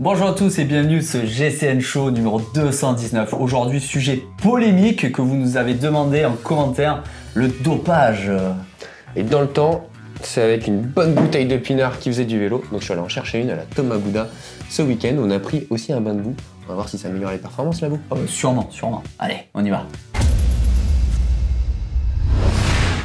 Bonjour à tous et bienvenue sur ce GCN Show numéro 219. Aujourd'hui, sujet polémique que vous nous avez demandé en commentaire, le dopage. Et dans le temps, c'est avec une bonne bouteille de pinard qui faisait du vélo. Donc je suis allé en chercher une à la Thomas Gouda ce week-end. On a pris aussi un bain de boue. On va voir si ça améliore les performances la boue. Sûrement. Allez, on y va.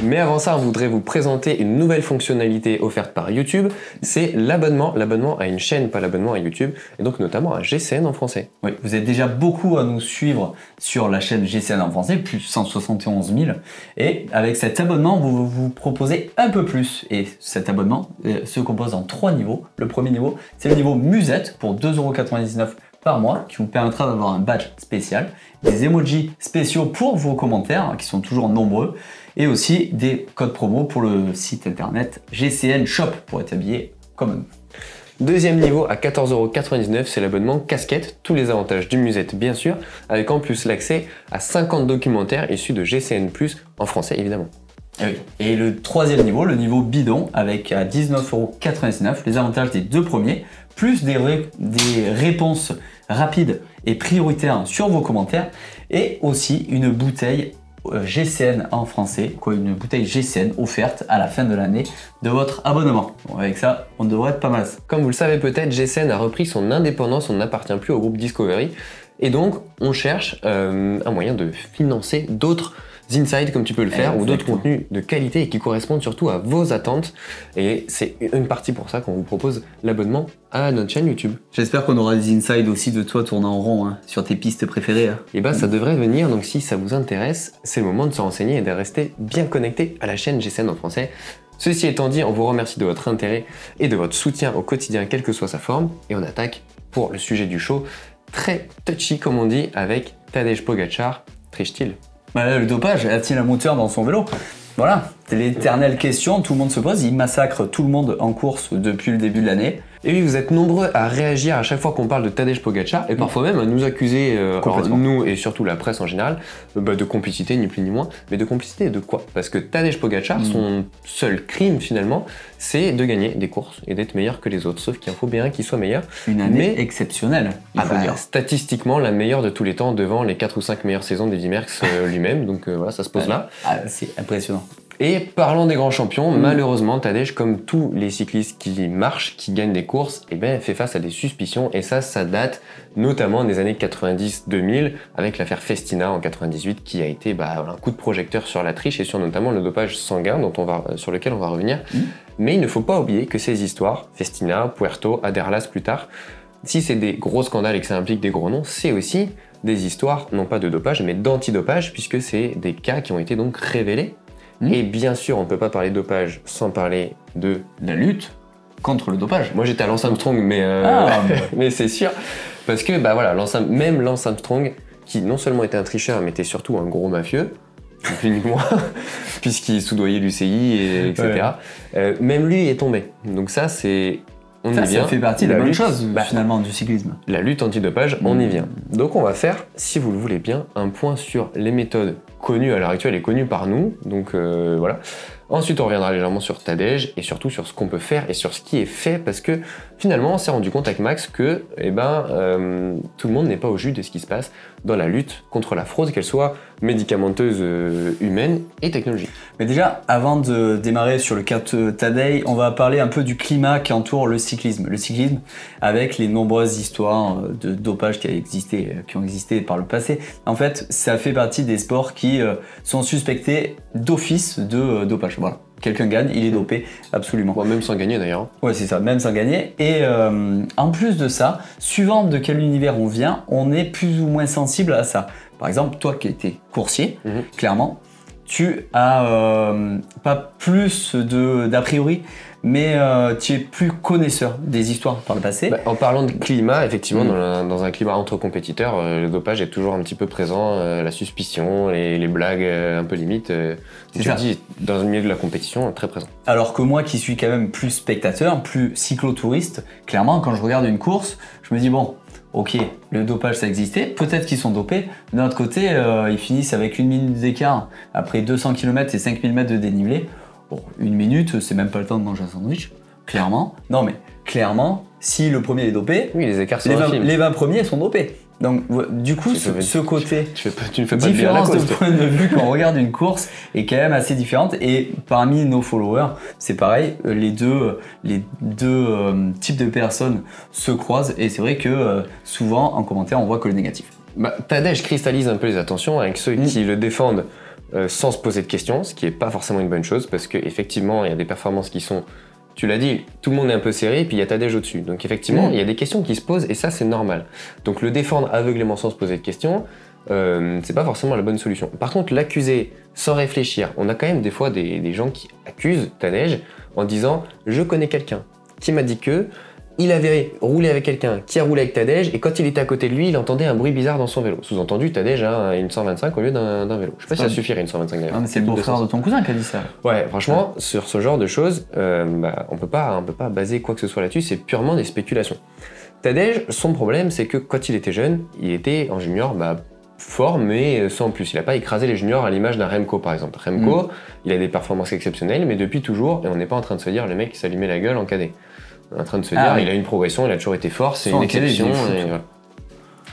Mais avant ça, on voudrait vous présenter une nouvelle fonctionnalité offerte par YouTube. C'est l'abonnement à une chaîne, pas l'abonnement à YouTube, et donc notamment à GCN en français. Oui, vous êtes déjà beaucoup à nous suivre sur la chaîne GCN en français, plus 171 000. Et avec cet abonnement, vous proposez un peu plus. Et cet abonnement se compose en 3 niveaux. Le premier niveau, c'est le niveau musette pour 2,99 € par mois, qui vous permettra d'avoir un badge spécial, des emojis spéciaux pour vos commentaires, qui sont toujours nombreux, et aussi des codes promo pour le site internet GCN Shop pour être habillé comme nous. Deuxième niveau à 14,99 €, c'est l'abonnement casquette, tous les avantages du musette bien sûr, avec en plus l'accès à 50 documentaires issus de GCN+, en français évidemment. Et, oui. Et le troisième niveau, le niveau bidon, avec à 19,99 € les avantages des deux premiers, plus des réponses rapides et prioritaires sur vos commentaires, et aussi une bouteille GCN en français, une bouteille GCN offerte à la fin de l'année de votre abonnement. Bon, avec ça, on devrait être pas mal. Comme vous le savez peut-être, GCN a repris son indépendance, on n'appartient plus au groupe Discovery, et donc on cherche un moyen de financer d'autres insights comme tu peux le faire, ou d'autres contenus de qualité et qui correspondent surtout à vos attentes. Et c'est une partie pour ça qu'on vous propose l'abonnement à notre chaîne YouTube. J'espère qu'on aura des insights aussi de toi tournant en rond sur tes pistes préférées. Et bah ça devrait venir, donc si ça vous intéresse, c'est le moment de se renseigner et de rester bien connecté à la chaîne GCN en français. Ceci étant dit, on vous remercie de votre intérêt et de votre soutien au quotidien, quelle que soit sa forme. Et on attaque pour le sujet du show, très touchy comme on dit, avec Tadej Pogačar. Triche-t-il? Le dopage, a-t-il un moteur dans son vélo? Voilà, c'est l'éternelle question, tout le monde se pose, il massacre tout le monde en course depuis le début de l'année. Et oui, vous êtes nombreux à réagir à chaque fois qu'on parle de Tadej Pogačar et parfois même à nous accuser, nous et surtout la presse en général, de complicité, ni plus ni moins. Mais de complicité de quoi? Parce que Tadej Pogačar, son seul crime finalement, c'est de gagner des courses et d'être meilleur que les autres. Sauf qu'il en faut bien qu'il soit meilleur. Une année exceptionnelle, il faut dire. Statistiquement, la meilleure de tous les temps devant les 4 ou 5 meilleures saisons d'Eddy Merckx lui-même. Donc voilà, ça se pose là. C'est impressionnant. Et parlons des grands champions, malheureusement Tadej, comme tous les cyclistes qui marchent, qui gagnent des courses, fait face à des suspicions, et ça date notamment des années 90-2000 avec l'affaire Festina en 98 qui a été un coup de projecteur sur la triche et sur notamment le dopage sanguin sur lequel on va revenir. Mais il ne faut pas oublier que ces histoires, Festina, Puerto, Aderlas plus tard, si c'est des gros scandales et que ça implique des gros noms, c'est aussi des histoires non pas de dopage mais d'antidopage, puisque c'est des cas qui ont été donc révélés. Et bien sûr, on ne peut pas parler de dopage sans parler de la lutte contre le dopage. Moi j'étais à Lance Armstrong, mais c'est sûr. Parce que même Lance Armstrong, qui non seulement était un tricheur, mais était surtout un gros mafieux, ni plus ni moins, puisqu'il soudoyait l'UCI, etc. Même lui est tombé. Donc ça, c'est... Ça fait partie de la bonne chose, finalement, du cyclisme. La lutte antidopage, on y vient. Donc on va faire, si vous le voulez bien, un point sur les méthodes connues à l'heure actuelle et connues par nous. Donc voilà. Ensuite, on reviendra légèrement sur Tadej et surtout sur ce qu'on peut faire et sur ce qui est fait, parce que finalement, on s'est rendu compte avec Max que tout le monde n'est pas au jus de ce qui se passe dans la lutte contre la fraude, qu'elle soit médicamenteuse, humaine et technologique. Mais déjà, avant de démarrer sur le cas de Tadej, on va parler un peu du climat qui entoure le cyclisme. Le cyclisme, avec les nombreuses histoires de dopage qui ont existé par le passé. En fait, ça fait partie des sports qui sont suspectés d'office de dopage. Voilà. Quelqu'un gagne, il est dopé, absolument. Même sans gagner d'ailleurs. Ouais, c'est ça, même sans gagner. Et en plus de ça, suivant de quel univers on vient, on est plus ou moins sensible à ça. Par exemple, toi qui étais coursier, clairement, tu as pas plus d'a priori, mais tu es plus connaisseur des histoires par le passé. En parlant de climat, effectivement, dans un climat entre compétiteurs, le dopage est toujours un petit peu présent, la suspicion, les blagues un peu limites. Dans le milieu de la compétition, très présent. Alors que moi qui suis quand même plus spectateur, plus cyclotouriste, clairement, quand je regarde une course, je me dis bon, ok, le dopage ça existait, peut-être qu'ils sont dopés, mais d'un autre côté, ils finissent avec 1 minute d'écart après 200 km et 5000 mètres de dénivelé. Bon, 1 minute, c'est même pas le temps de manger un sandwich, clairement. Non mais clairement, si le premier est dopé, Oui, les écarts sont les 20, infimes. les 20 premiers sont dopés. Donc du coup, ce côté Tu ne fais pas de bien à la différence de cause, toi. point de vue quand on regarde une course est quand même assez différente. Et parmi nos followers, c'est pareil, les deux types de personnes se croisent. Et c'est vrai que souvent en commentaire, on voit que le négatif. Tadej cristallise un peu les attentions avec ceux qui le défendent sans se poser de questions, ce qui n'est pas forcément une bonne chose parce qu'effectivement, il y a des performances qui sont, tu l'as dit, tout le monde est un peu serré et puis il y a Tadej au-dessus. Donc effectivement, il y a des questions qui se posent et ça, c'est normal. Donc le défendre aveuglément sans se poser de questions, c'est pas forcément la bonne solution. Par contre, l'accuser sans réfléchir, on a quand même des fois des gens qui accusent Tadej en disant « je connais quelqu'un qui m'a dit que… » Il avait roulé avec quelqu'un qui a roulé avec Tadej et quand il était à côté de lui, il entendait un bruit bizarre dans son vélo. Sous-entendu, Tadej a une 125 au lieu d'un vélo. Je sais pas si ça suffirait une 125 d'ailleurs. Ah, mais c'est le beau-frère de ton cousin qui a dit ça. Ouais, franchement, sur ce genre de choses, on peut pas baser quoi que ce soit là-dessus, c'est purement des spéculations. Tadej, son problème, c'est que quand il était jeune, il était en junior fort, mais sans plus. Il n'a pas écrasé les juniors à l'image d'un Remco par exemple. Remco, il a des performances exceptionnelles, mais depuis toujours, et on n'est pas en train de se dire le mec qui s'allumait la gueule en cadet. On est en train de se dire, il a une progression, il a toujours été fort, c'est une exception. Voilà.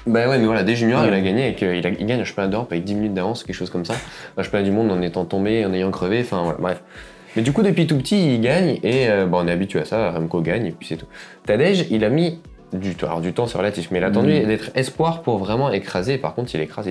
Bah ouais, mais voilà, des juniors, il a gagné avec, il gagne un championnat d'Europe avec 10 minutes d'avance, quelque chose comme ça. Un championnat du monde en étant tombé, en ayant crevé, enfin voilà, bref. Mais du coup, depuis tout petit, il gagne et on est habitué à ça, Remco gagne et puis c'est tout. Tadej, il a mis du temps, alors du temps c'est relatif, mais il a attendu d'être espoir pour vraiment écraser, par contre il écrase.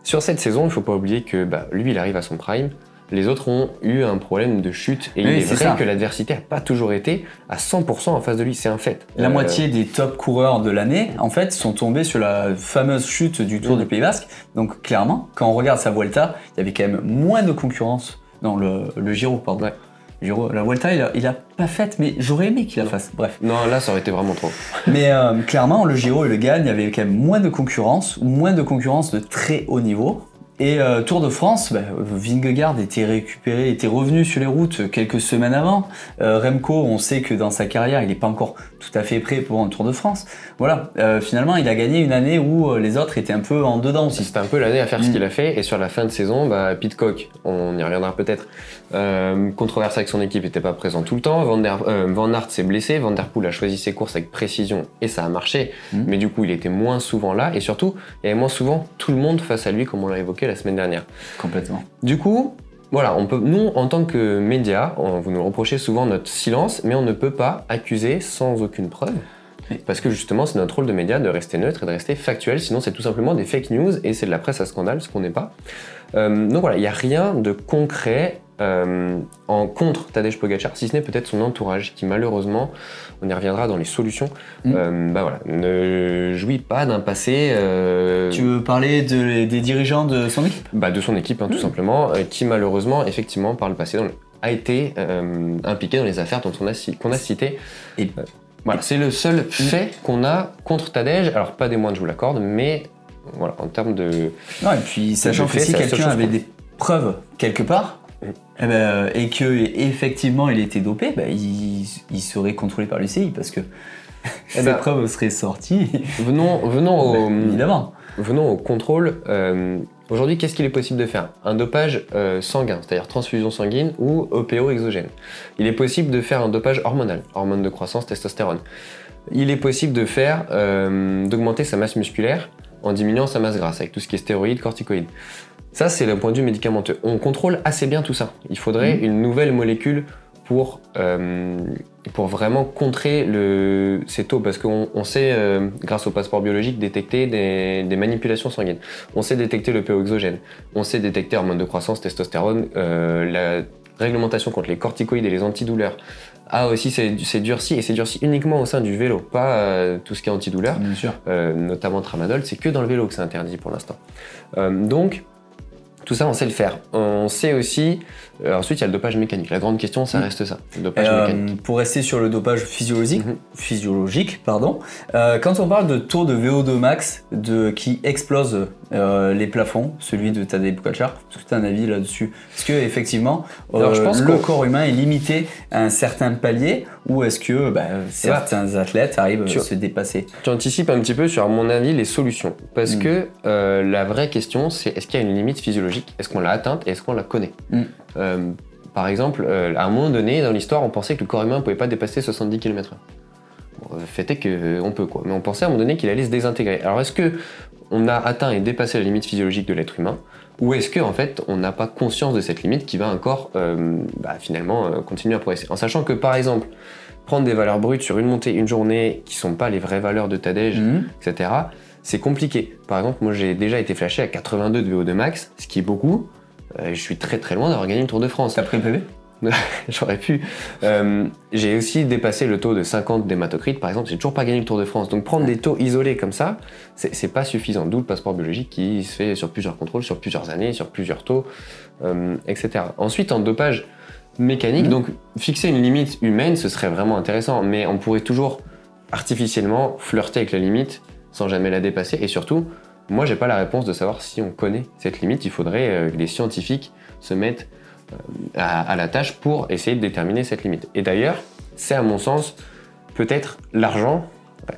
Sur cette saison, il faut pas oublier que lui, il arrive à son prime. Les autres ont eu un problème de chute et il est vrai que l'adversité n'a pas toujours été à 100% en face de lui, c'est un fait. La moitié des top coureurs de l'année, en fait, sont tombés sur la fameuse chute du Tour du Pays Basque. Donc clairement, quand on regarde sa Vuelta, il y avait quand même moins de concurrence dans le Giro, pardon. Ouais. Giro, la Vuelta, il a pas faite, mais j'aurais aimé qu'il la fasse. Bref. Non, là, ça aurait été vraiment trop. Mais clairement, le Giro, il le gagne, il y avait quand même moins de concurrence de très haut niveau. Et Tour de France, Vingegaard était revenu sur les routes quelques semaines avant. Remco, on sait que dans sa carrière, il n'est pas encore tout à fait prêt pour un Tour de France. Voilà, finalement, il a gagné une année où les autres étaient un peu en dedans aussi. C'était un peu l'année à faire ce qu'il a fait. Et sur la fin de saison, Pidcock, on y reviendra peut-être, controverse avec son équipe, n'était pas présent tout le temps. Van Aert s'est blessé, Van Der Poel a choisi ses courses avec précision et ça a marché. Mais du coup, il était moins souvent là et surtout, il y avait moins souvent tout le monde face à lui, comme on l'a évoqué la semaine dernière. Complètement. Du coup, voilà, nous, en tant que médias, vous nous reprochez souvent notre silence, mais on ne peut pas accuser sans aucune preuve. Parce que justement, c'est notre rôle de média de rester neutre et de rester factuel, sinon c'est tout simplement des fake news et c'est de la presse à scandale, ce qu'on n'est pas. Donc voilà, il n'y a rien de concret en contre Tadej Pogačar, si ce n'est peut-être son entourage qui malheureusement, on y reviendra dans les solutions, ne jouit pas d'un passé... Tu veux parler des dirigeants de son équipe ? De son équipe, tout simplement, qui malheureusement, effectivement, par le passé, a été impliqué dans les affaires qu'on a citées. Et voilà, c'est le seul fait qu'on a contre Tadej, alors pas des moindres, je vous l'accorde, mais voilà, en termes de... Non, et puis sachant que si quelqu'un avait des preuves quelque part, et que effectivement il était dopé, il serait contrôlé par l'UCI parce que ces preuves seraient sorties. Évidemment. Venons au contrôle. Aujourd'hui, qu'est-ce qu'il est possible de faire ? Un dopage sanguin, c'est-à-dire transfusion sanguine ou EPO exogène. Il est possible de faire un dopage hormonal, hormone de croissance, testostérone. Il est possible de faire d'augmenter sa masse musculaire en diminuant sa masse grasse avec tout ce qui est stéroïdes, corticoïdes. Ça, c'est le point de vue médicamenteux. On contrôle assez bien tout ça. Il faudrait une nouvelle molécule pour vraiment contrer ces taux, parce qu'on sait, grâce au passeport biologique, détecter des manipulations sanguines. On sait détecter le PO exogène, on sait détecter hormones de croissance, testostérone, la réglementation contre les corticoïdes et les antidouleurs. Aussi, c'est durci, et c'est durci uniquement au sein du vélo, pas tout ce qui est antidouleur, notamment tramadol, c'est que dans le vélo que c'est interdit pour l'instant. Donc, tout ça, on sait le faire. On sait aussi... ensuite, il y a le dopage mécanique. La grande question, ça reste ça, le dopage mécanique. Pour rester sur le dopage physiologique, quand on parle de taux de VO2 max qui explose les plafonds, celui de Tadej Pogačar, est-ce que tu as un avis là-dessus ? Est-ce que effectivement, je pense le corps humain est limité à un certain palier, ou est-ce que certains athlètes arrivent à se dépasser ? Tu anticipes un petit peu sur, à mon avis, les solutions. Parce que la vraie question, c'est est-ce qu'il y a une limite physiologique ? Est-ce qu'on l'a atteinte et est-ce qu'on la connaît ? Par exemple, à un moment donné dans l'histoire, on pensait que le corps humain ne pouvait pas dépasser 70 km/h. fait est qu'on peut, quoi. Mais on pensait à un moment donné qu'il allait se désintégrer. Alors est-ce qu'on a atteint et dépassé la limite physiologique de l'être humain, ou est-ce qu'en fait on n'a pas conscience de cette limite qui va encore finalement continuer à progresser? En sachant que par exemple, prendre des valeurs brutes sur une montée, une journée, qui sont pas les vraies valeurs de Tadej, etc., c'est compliqué. Par exemple, moi j'ai déjà été flashé à 82 de VO2 max, ce qui est beaucoup. Je suis très très loin d'avoir gagné le Tour de France. T'as pris le PV? J'aurais pu. J'ai aussi dépassé le taux de 50 d'hématocrite, par exemple, j'ai toujours pas gagné le Tour de France. Donc prendre des taux isolés comme ça, c'est pas suffisant. D'où le passeport biologique qui se fait sur plusieurs contrôles, sur plusieurs années, sur plusieurs taux, etc. Ensuite, en dopage mécanique, donc fixer une limite humaine, ce serait vraiment intéressant, mais on pourrait toujours artificiellement flirter avec la limite sans jamais la dépasser. Et surtout, moi, j'ai pas la réponse de savoir si on connaît cette limite. Il faudrait que les scientifiques se mettent à la tâche pour essayer de déterminer cette limite. Et d'ailleurs, c'est à mon sens, peut-être l'argent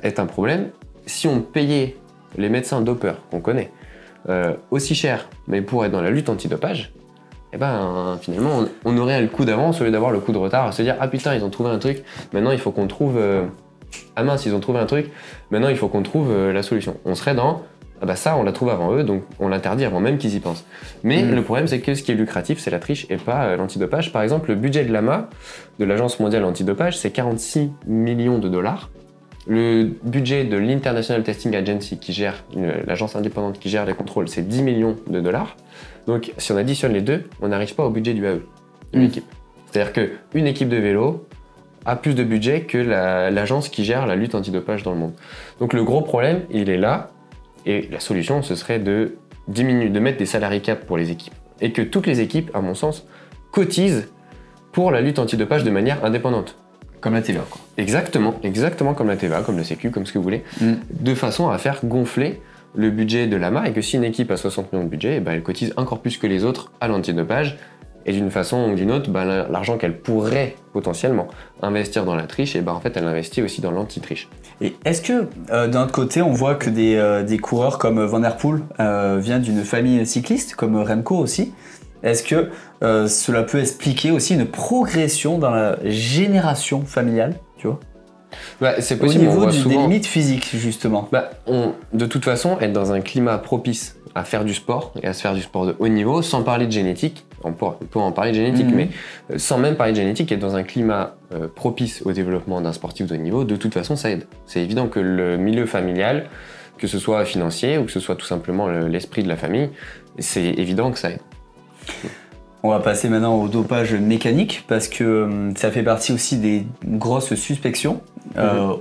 est un problème. Si on payait les médecins dopeurs qu'on connaît aussi cher, mais pour être dans la lutte antidopage, eh ben finalement on aurait le coup d'avance au lieu d'avoir le coup de retard à se dire ah putain ils ont trouvé un truc, maintenant il faut qu'on trouve ah mince ils ont trouvé un truc, maintenant il faut qu'on trouve la solution. On serait dans ah bah ça on l'a trouvé avant eux donc on l'interdit avant même qu'ils y pensent. Mais le problème c'est que ce qui est lucratif c'est la triche et pas l'antidopage. Par exemple le budget de l'AMA, de l'Agence mondiale antidopage, c'est 46 millions de dollars. Le budget de l'International Testing Agency qui gère, l'agence indépendante qui gère les contrôles, c'est 10 millions de dollars. Donc si on additionne les deux, on n'arrive pas au budget du AE, de l'équipe. C'est-à-dire qu'une équipe de vélo a plus de budget que l'agence qui gère la lutte antidopage dans le monde. Donc le gros problème, il est là. Et la solution, ce serait de diminuer, de mettre des salary cap pour les équipes. Et que toutes les équipes, à mon sens, cotisent pour la lutte antidopage de manière indépendante. Comme la TVA, quoi. Exactement comme la TVA, comme le Sécu, comme ce que vous voulez. De façon à faire gonfler le budget de l'AMA et que si une équipe a 60 millions de budget, eh ben, elle cotise encore plus que les autres à l'antidopage. Et d'une façon ou d'une autre, ben, l'argent qu'elle pourrait potentiellement investir dans la triche, et ben, en fait, elle investit aussi dans l'anti-triche. Et est-ce que d'un autre côté, on voit que des coureurs comme Van der Poel viennent d'une famille cycliste, comme Remco aussi? Est-ce que cela peut expliquer aussi une progression dans la génération familiale, tu vois? Bah, c'est possible. Au niveau des limites physiques, justement. Bah, de toute façon, être dans un climat propice à faire du sport et à se faire du sport de haut niveau, sans parler de génétique, on peut en parler de génétique, mais sans même parler de génétique, être dans un climat propice au développement d'un sportif de haut niveau, de toute façon, ça aide. C'est évident que le milieu familial, que ce soit financier ou que ce soit tout simplement l'esprit de la famille, c'est évident que ça aide. On va passer maintenant au dopage mécanique parce que ça fait partie aussi des grosses suspections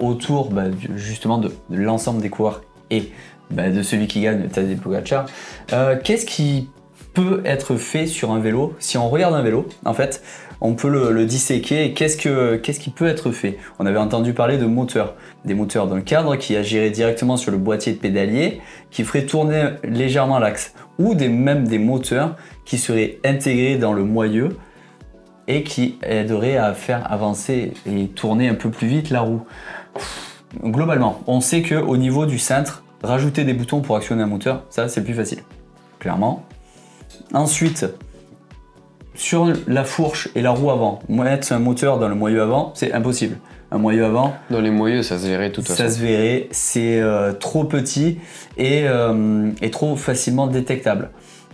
autour justement de l'ensemble des coureurs et de celui qui gagne, Tadej Pogačar. Qu'est-ce qui peut être fait sur un vélo? Si on regarde un vélo, en fait, on peut le disséquer. Et qu'est-ce qui peut être fait? On avait entendu parler de moteurs, des moteurs d'un cadre qui agirait directement sur le boîtier de pédalier, qui ferait tourner légèrement l'axe, ou même des moteurs qui seraient intégrés dans le moyeu et qui aideraient à faire avancer et tourner un peu plus vite la roue. Globalement, on sait qu'au niveau du cintre, rajouter des boutons pour actionner un moteur, ça c'est plus facile, clairement. Ensuite, sur la fourche et la roue avant, mettre un moteur dans le moyeu avant, c'est impossible. Un moyeu avant... Dans les moyeux, ça se verrait de toute façon. Ça se verrait, c'est trop petit et trop facilement détectable.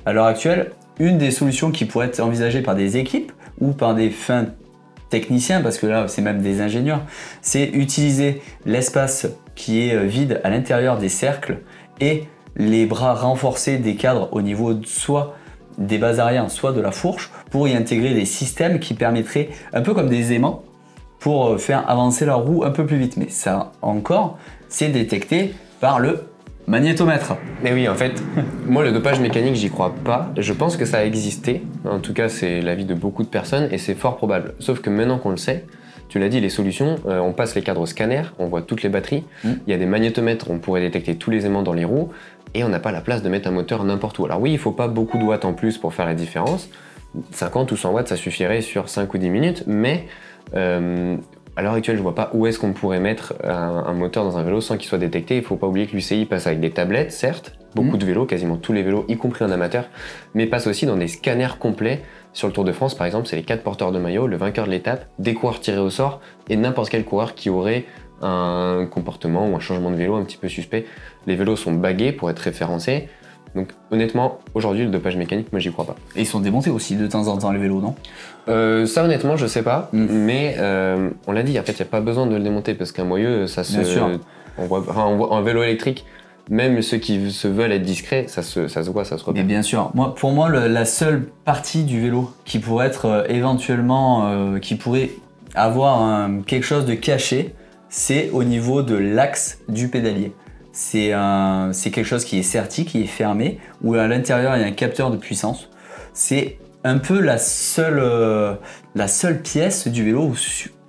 À l'heure actuelle, une des solutions qui pourrait être envisagée par des équipes ou par des fins techniciens, parce que là c'est même des ingénieurs, c'est utiliser l'espace qui est vide à l'intérieur des cercles et les bras renforcés des cadres au niveau soit des bases arrière, soit de la fourche, pour y intégrer des systèmes qui permettraient, un peu comme des aimants, pour faire avancer la roue un peu plus vite. Mais ça encore, c'est détecté par le magnétomètre. Mais oui, en fait, moi le dopage mécanique, j'y crois pas. Je pense que ça a existé. En tout cas, c'est l'avis de beaucoup de personnes et c'est fort probable. Sauf que maintenant qu'on le sait, tu l'as dit, les solutions, on passe les cadres au scanner, on voit toutes les batteries. Il y a des magnétomètres, on pourrait détecter tous les aimants dans les roues et on n'a pas la place de mettre un moteur n'importe où. Alors oui, il faut pas beaucoup de watts en plus pour faire la différence. 50 ou 100 watts, ça suffirait sur 5 ou 10 minutes, mais à l'heure actuelle, je vois pas où est-ce qu'on pourrait mettre un moteur dans un vélo sans qu'il soit détecté. Il faut pas oublier que l'UCI passe avec des tablettes, certes, beaucoup de vélos, quasiment tous les vélos, y compris en amateur, mais passe aussi dans des scanners complets. Sur le Tour de France, par exemple, c'est les 4 porteurs de maillot, le vainqueur de l'étape, des coureurs tirés au sort et n'importe quel coureur qui aurait un comportement ou un changement de vélo un petit peu suspect. Les vélos sont bagués pour être référencés. Donc honnêtement, aujourd'hui, le dopage mécanique, moi j'y crois pas. Et ils sont démontés aussi de temps en temps les vélos, non? Ça honnêtement, je sais pas, mais on l'a dit, en fait, il n'y a pas besoin de le démonter parce qu'un moyeu, ça se... Bien sûr. On voit un vélo électrique, même ceux qui se veulent être discrets, ça se voit, ça se repère. Mais bien sûr, pour moi, la seule partie du vélo qui pourrait être éventuellement, qui pourrait avoir quelque chose de caché, c'est au niveau de l'axe du pédalier. C'est quelque chose qui est serti, qui est fermé, où à l'intérieur il y a un capteur de puissance. C'est un peu la seule pièce du vélo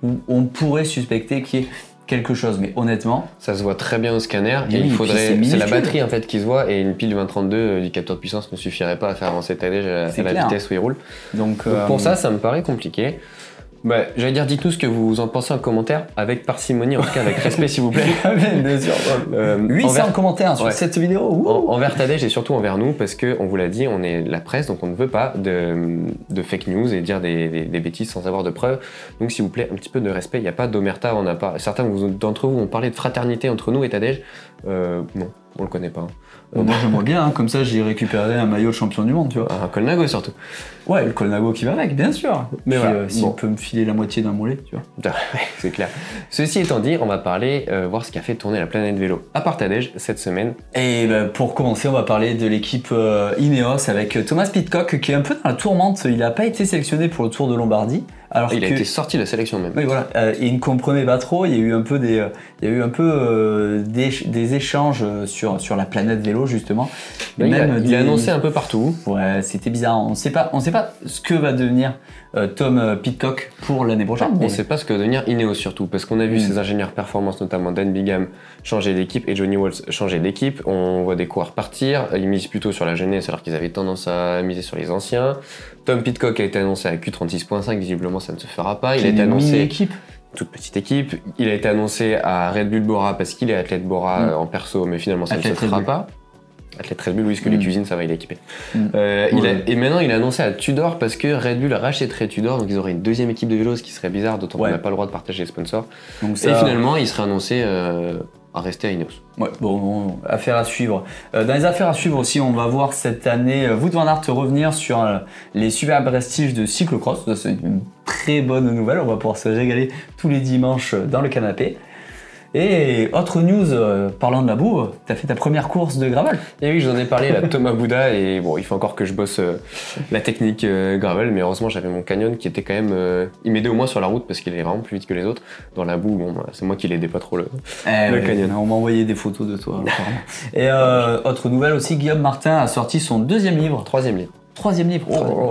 où on pourrait suspecter qu'il y ait quelque chose, mais honnêtement... Ça se voit très bien au scanner, et oui, c'est la batterie en fait qui se voit, et une pile 2032 du capteur de puissance ne suffirait pas à faire avancer Tadej à la vitesse où il roule. Donc pour ça me paraît compliqué. Bah, j'allais dire, dites-nous ce que vous en pensez en commentaire, avec parcimonie, en tout cas avec respect s'il vous plaît. Bien sûr. 800 commentaires sur cette vidéo. Envers Tadej et surtout envers nous, parce qu'on vous l'a dit, on est la presse, donc on ne veut pas de fake news et dire des bêtises sans avoir de preuves. Donc s'il vous plaît, un petit peu de respect, il n'y a pas d'omerta, certains d'entre vous ont parlé de fraternité entre nous et Tadej. Non, on le connaît pas. Moi j'aimerais bien, comme ça j'ai récupéré un maillot de champion du monde, tu vois. Un Colnago surtout. Ouais, le Colnago qui va avec, bien sûr. Mais puis, voilà, si on peut me filer la moitié d'un mollet, tu vois. C'est clair. Ceci étant dit, on va parler, voir ce qui a fait tourner la planète vélo à part Tadej cette semaine. Et pour commencer, on va parler de l'équipe Ineos avec Thomas Pidcock qui est un peu dans la tourmente. Il n'a pas été sélectionné pour le Tour de Lombardie. Alors il a été sorti de la sélection même. Oui, voilà. Il ne comprenait pas trop. Il y a eu un peu des échanges sur la planète vélo justement. Il a annoncé un peu partout. Ouais, c'était bizarre. On sait pas ce que va devenir Tom Pidcock pour l'année prochaine. On ne sait pas ce que va devenir Ineos surtout, parce qu'on a vu ses ingénieurs performance, notamment Dan Bigham, changer d'équipe et Johnny Walsh changer d'équipe. On voit des coureurs partir. Ils misent plutôt sur la jeunesse alors qu'ils avaient tendance à miser sur les anciens. Tom Pidcock a été annoncé à Q36.5, visiblement ça ne se fera pas. Il a été annoncé toute petite équipe. Il a été annoncé à Red Bull Bora parce qu'il est athlète Bora en perso, mais finalement ça ne se fera pas. Athlète Red Bull, oui, parce que les cuisines, ça va, il est équipé. Et maintenant, il a annoncé à Tudor parce que Red Bull rachèterait Tudor, donc ils auraient une deuxième équipe de vélo, ce qui serait bizarre, d'autant qu'on n'a pas le droit de partager les sponsors. Donc ça... Et finalement, il serait annoncé à rester à Ineos. Ouais, bon, affaire à suivre. Dans les affaires à suivre aussi, on va voir cette année Wout van Aert revenir sur les super prestiges de cyclocross. Ça, c'est une très bonne nouvelle. On va pouvoir se régaler tous les dimanches dans le canapé. Et autre news, parlant de la boue, t'as fait ta première course de gravel. Et oui, j'en ai parlé à Thomas Bouda, et bon, il faut encore que je bosse la technique gravel, mais heureusement j'avais mon Canyon qui était quand même... il m'aidait au moins sur la route parce qu'il est vraiment plus vite que les autres. Dans la boue, bon, c'est moi qui l'aidais pas trop le Canyon. On m'a envoyé des photos de toi. Et autre nouvelle aussi, Guillaume Martin a sorti son deuxième livre. Troisième livre.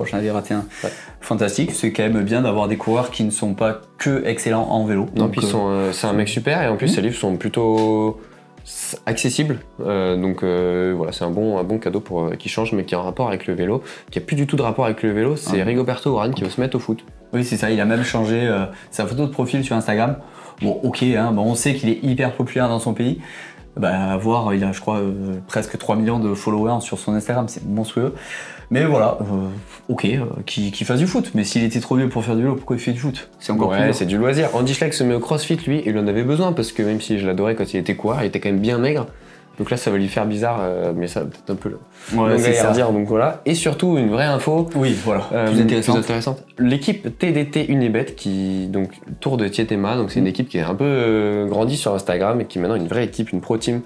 J'en avais raté un. Ouais. Fantastique, c'est quand même bien d'avoir des coureurs qui ne sont pas que excellents en vélo. Non, puis c'est un mec super, et en plus ses livres sont plutôt accessibles. Voilà, c'est un bon cadeau qui change, mais qui a un rapport avec le vélo, qui a plus du tout de rapport avec le vélo. C'est Rigoberto Urán qui veut se mettre au foot. Oui, c'est ça, il a même changé sa photo de profil sur Instagram. Bon, ok, on sait qu'il est hyper populaire dans son pays. À voir, il a, je crois, presque 3 millions de followers sur son Instagram, c'est monstrueux. Mais voilà, qu'il fasse du foot. Mais s'il était trop vieux pour faire du vélo, pourquoi il fait du foot? C'est encore plus dur. C'est du loisir. Andy Schleck se met au crossfit, lui, il en avait besoin, parce que même si je l'adorais quand il était coureur, il était quand même bien maigre. Donc là, ça va lui faire bizarre, mais ça va peut-être un peu le dire. Donc voilà. Et surtout, une vraie info. Oui, voilà. Plus intéressante. L'équipe TDT Unibet, donc Tour de Tietema, donc c'est une équipe qui est un peu grandie sur Instagram et qui est maintenant une vraie équipe, une pro team,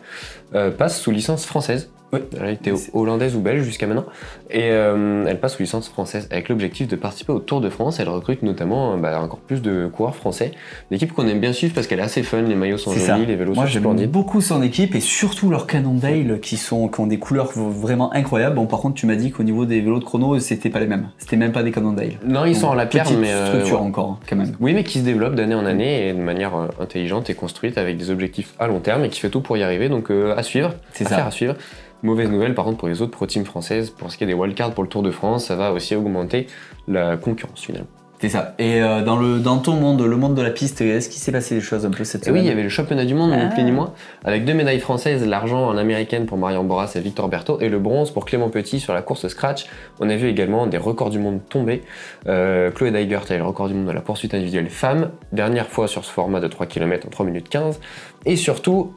passe sous licence française. Oui. Elle était hollandaise ou belge jusqu'à maintenant. Et elle passe sous licence française avec l'objectif de participer au Tour de France. Elle recrute notamment encore plus de coureurs français. Une équipe qu'on aime bien suivre parce qu'elle est assez fun, les maillots sont jolis, les vélos sont splendides. Moi j'aime beaucoup son équipe et surtout leurs Cannondale qui ont des couleurs vraiment incroyables. Bon, par contre, tu m'as dit qu'au niveau des vélos de chrono, c'était pas les mêmes. C'était même pas des Cannondale. Non, ils sont en la pierre, mais structure encore quand même. Oui, mais qui se développent d'année en année et de manière intelligente et construite avec des objectifs à long terme et qui fait tout pour y arriver. Donc à suivre, à suivre. Mauvaise nouvelle par contre pour les autres pro-teams françaises, pour ce qui est des wildcards pour le Tour de France, ça va aussi augmenter la concurrence finalement. C'est ça. Et dans ton monde, le monde de la piste, est-ce qu'il s'est passé des choses un peu cette Et semaine? oui, il y avait le championnat du monde, ni plus ni moins, avec 2 médailles françaises, l'argent en américaine pour Marion Boras et Victor Berthaud, et le bronze pour Clément Petit sur la course scratch. On a vu également des records du monde tomber. Chloé Dygert a eu le record du monde de la poursuite individuelle femme, dernière fois sur ce format de 3 km en 3 minutes 15. Et surtout,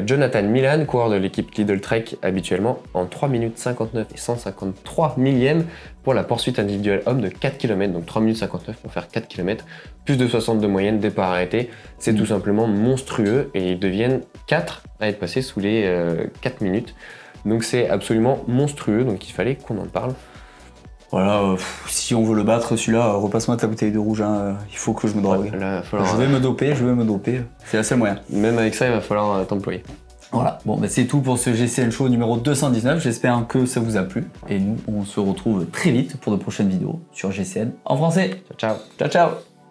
Jonathan Milan, coureur de l'équipe Lidl Trek habituellement, en 3 minutes 59 et 153 millièmes pour la poursuite individuelle homme de 4 km, donc 3 minutes 59 pour faire 4 km, plus de 60 de moyenne, départ arrêté. C'est tout simplement monstrueux et ils deviennent 4 à être passés sous les 4 minutes. Donc c'est absolument monstrueux, donc il fallait qu'on en parle. Voilà, si on veut le battre, celui-là, repasse-moi ta bouteille de rouge, hein, il faut que je me drogue. Là, il va falloir, Je vais me doper, c'est le seul moyen. Même avec ça, il va falloir t'employer. Voilà, bon, bah, c'est tout pour ce GCN Show numéro 219, j'espère que ça vous a plu. Et nous, on se retrouve très vite pour de prochaines vidéos sur GCN en français. Ciao, ciao. Ciao, ciao.